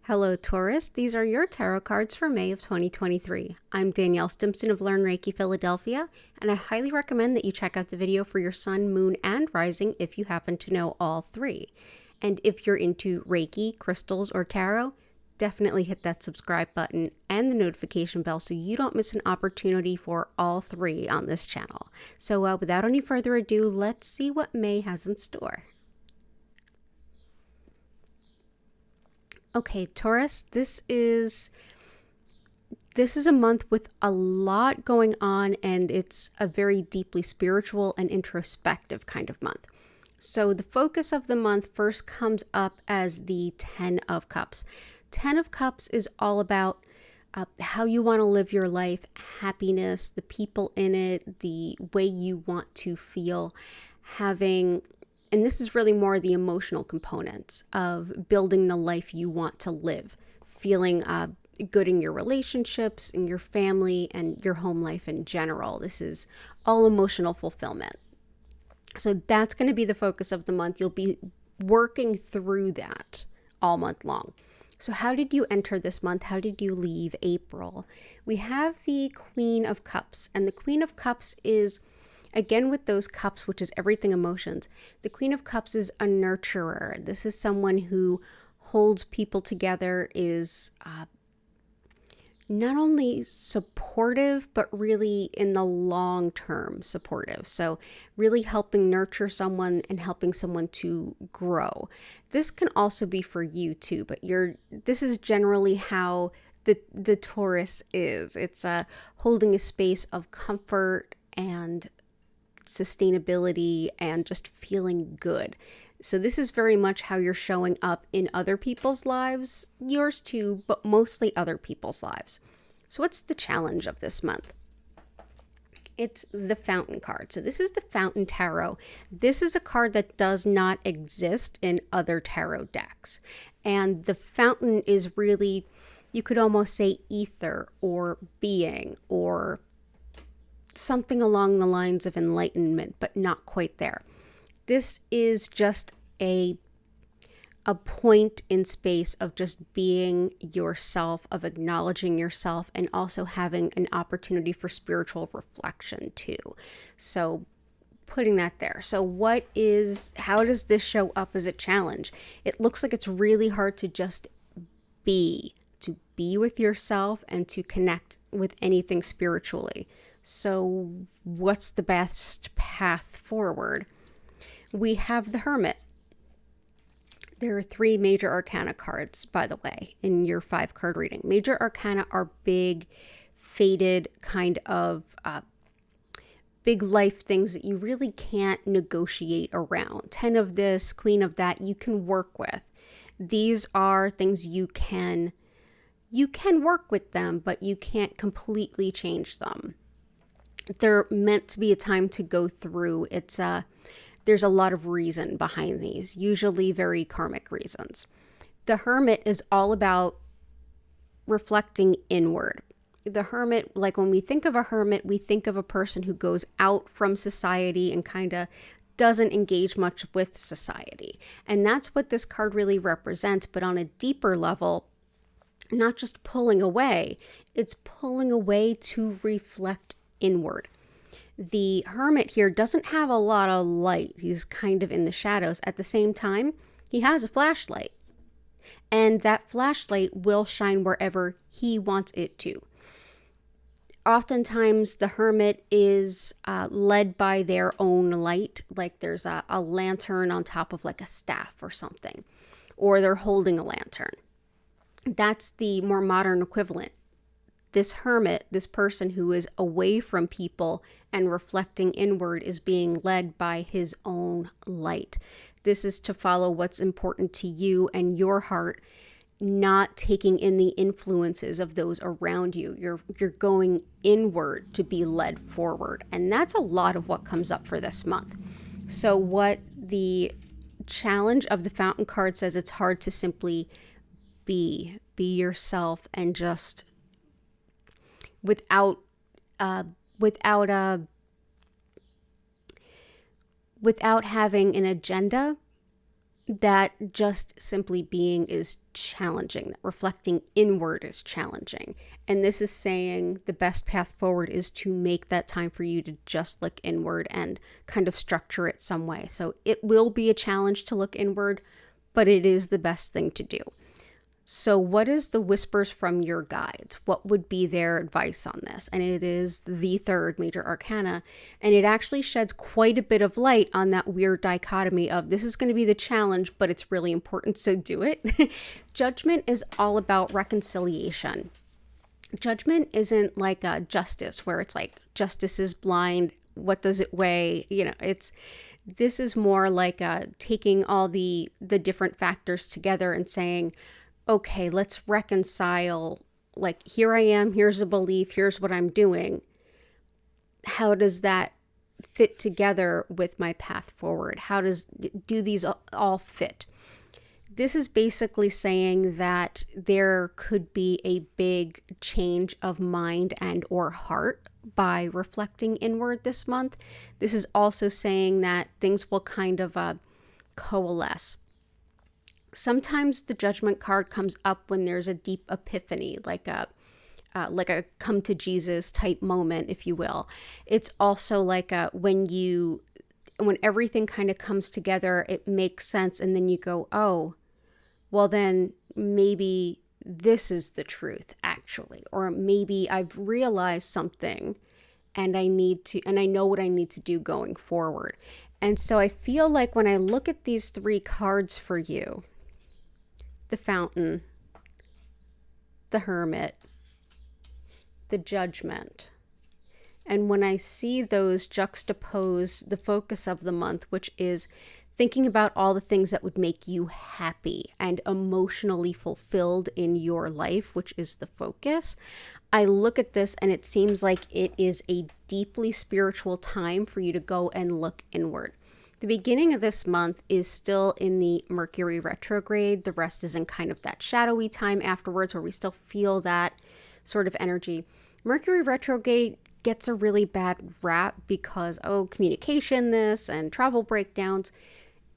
Hello, Taurus. These are your tarot cards for May of 2023. I'm Danielle Stimpson of Learn Reiki Philadelphia, and I highly recommend that you check out the video for your sun, moon, and rising if you happen to know all three. And if you're into Reiki, crystals, or tarot, definitely hit that subscribe button and the notification bell so you don't miss an opportunity for all three on this channel. So without any further ado, let's see what May has in store. Okay, Taurus, this is a month with a lot going on, and it's a very deeply spiritual and introspective kind of month. So the focus of the month first comes up as the Ten of Cups. Ten of Cups is all about how you want to live your life, happiness, the people in it, the way you want to feel, and this is really more the emotional components of building the life you want to live, feeling good in your relationships, in your family, and your home life in general. This is all emotional fulfillment. So that's going to be the focus of the month. You'll be working through that all month long. So how did you enter this month? How did you leave April? We have the Queen of Cups, and the Queen of Cups is, again, with those cups, which is everything emotions, the Queen of Cups is a nurturer. This is someone who holds people together, is not only supportive, but really in the long term supportive. So really helping nurture someone and helping someone to grow. This can also be for you too, but this is generally how the Taurus is. It's holding a space of comfort and sustainability and just feeling good. So this is very much how you're showing up in other people's lives, yours too, but mostly other people's lives. So what's the challenge of this month? It's the Fountain card. So this is the Fountain Tarot. This is a card that does not exist in other tarot decks. And the Fountain is really, you could almost say ether or being or something along the lines of enlightenment, but not quite there. This is just a point in space of just being yourself, of acknowledging yourself, and also having an opportunity for spiritual reflection too. So putting that there. So how does this show up as a challenge? It looks like it's really hard to just be with yourself and to connect with anything spiritually. So what's the best path forward? We have the Hermit. There are 3 major arcana cards, by the way, in your 5-card reading. Major arcana are big, fated kind of big life things that you really can't negotiate around. 10 of this, Queen of that, you can work with. These are things you can work with them, but you can't completely change them. They're meant to be a time to go through. There's a lot of reason behind these, usually very karmic reasons. The Hermit is all about reflecting inward. The Hermit, like when we think of a hermit, we think of a person who goes out from society and kind of doesn't engage much with society. And that's what this card really represents, but on a deeper level, not just pulling away, it's pulling away to reflect inward. The Hermit here doesn't have a lot of light. He's kind of in the shadows. At the same time, he has a flashlight. And that flashlight will shine wherever he wants it to. Oftentimes, the Hermit is led by their own light, like there's a lantern on top of like a staff or something, or they're holding a lantern. That's the more modern equivalent. This Hermit, this person who is away from people and reflecting inward, is being led by his own light. This is to follow what's important to you and your heart, not taking in the influences of those around you. You're going inward to be led forward. And that's a lot of what comes up for this month. So what the challenge of the Fountain card says, it's hard to simply be yourself and just without having an agenda. That just simply being is challenging, that reflecting inward is challenging. And this is saying the best path forward is to make that time for you to just look inward and kind of structure it some way. So it will be a challenge to look inward, but it is the best thing to do. So what is the whispers from your guides? What would be their advice on this? And it is the third major arcana. And it actually sheds quite a bit of light on that weird dichotomy of this is going to be the challenge, but it's really important, so do it. Judgment is all about reconciliation. Judgment isn't like a justice where it's like justice is blind. What does it weigh? This is more like taking all the different factors together and saying, okay, let's reconcile, like, here I am, here's a belief, here's what I'm doing. How does that fit together with my path forward? Do these all fit? This is basically saying that there could be a big change of mind and or heart by reflecting inward this month. This is also saying that things will kind of coalesce. Sometimes the judgment card comes up when there's a deep epiphany, like a come to Jesus type moment, if you will. It's also like when everything kind of comes together, it makes sense. And then you go, oh, well then maybe this is the truth actually, or maybe I've realized something and I know what I need to do going forward. And so I feel like when I look at these three cards for you, the Fountain, the Hermit, the Judgment, and when I see those juxtapose the focus of the month, which is thinking about all the things that would make you happy and emotionally fulfilled in your life, which is the focus, I look at this and it seems like it is a deeply spiritual time for you to go and look inward. The beginning of this month is still in the Mercury retrograde. The rest is in kind of that shadowy time afterwards where we still feel that sort of energy. Mercury retrograde gets a really bad rap because, communication this and travel breakdowns.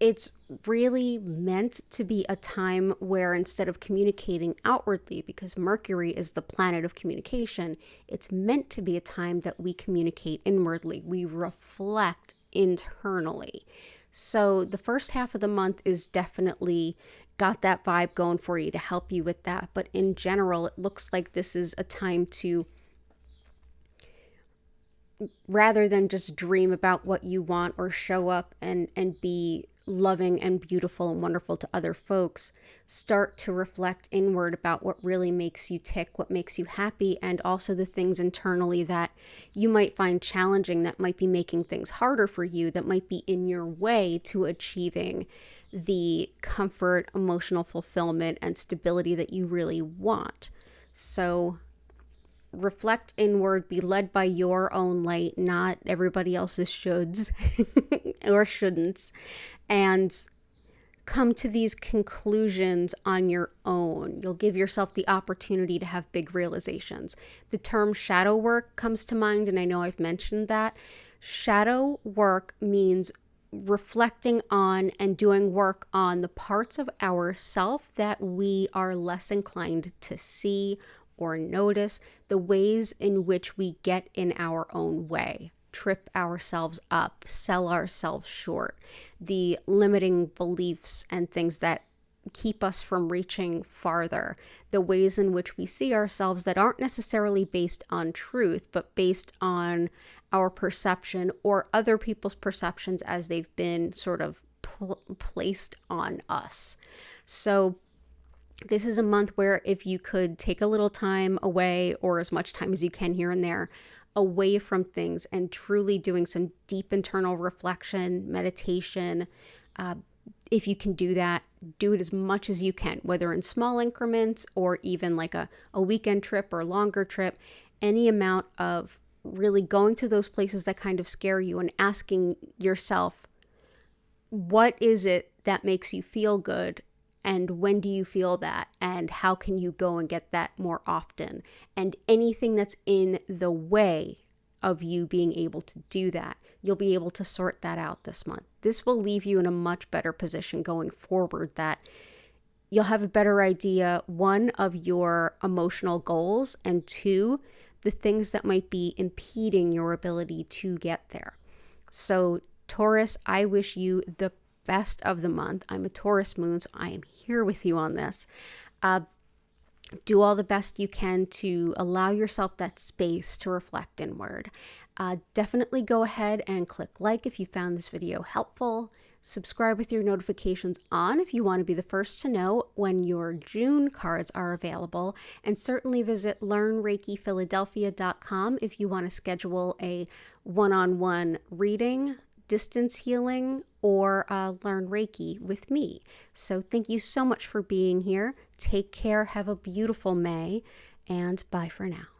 It's really meant to be a time where instead of communicating outwardly, because Mercury is the planet of communication, it's meant to be a time that we communicate inwardly. We reflect internally. So the first half of the month is definitely got that vibe going for you to help you with that. But in general, it looks like this is a time to, rather than just dream about what you want or show up and be loving and beautiful and wonderful to other folks, start to reflect inward about what really makes you tick, what makes you happy, and also the things internally that you might find challenging, that might be making things harder for you, that might be in your way to achieving the comfort, emotional fulfillment, and stability that you really want. So reflect inward, be led by your own light, not everybody else's shoulds or shouldn'ts, and come to these conclusions on your own. You'll give yourself the opportunity to have big realizations. The term shadow work comes to mind, and I know I've mentioned that. Shadow work means reflecting on and doing work on the parts of ourself that we are less inclined to see or notice, the ways in which we get in our own way, trip ourselves up, sell ourselves short, the limiting beliefs and things that keep us from reaching farther, the ways in which we see ourselves that aren't necessarily based on truth, but based on our perception or other people's perceptions as they've been sort of placed on us. So this is a month where if you could take a little time away, or as much time as you can here and there, away from things and truly doing some deep internal reflection, meditation. If you can do that, do it as much as you can, whether in small increments or even like a weekend trip or longer trip, any amount of really going to those places that kind of scare you and asking yourself, what is it that makes you feel good? And when do you feel that? And how can you go and get that more often? And anything that's in the way of you being able to do that, you'll be able to sort that out this month. This will leave you in a much better position going forward, that you'll have a better idea, one, of your emotional goals, and two, the things that might be impeding your ability to get there. So Taurus, I wish you the best of the month. I'm a Taurus moon, so I am here with you on this. Do all the best you can to allow yourself that space to reflect inward. Definitely go ahead and click like if you found this video helpful. Subscribe with your notifications on if you want to be the first to know when your June cards are available. And certainly visit learnreikiphiladelphia.com if you want to schedule a one-on-one reading, distance healing, or learn Reiki with me. So thank you so much for being here. Take care. Have a beautiful May, and bye for now.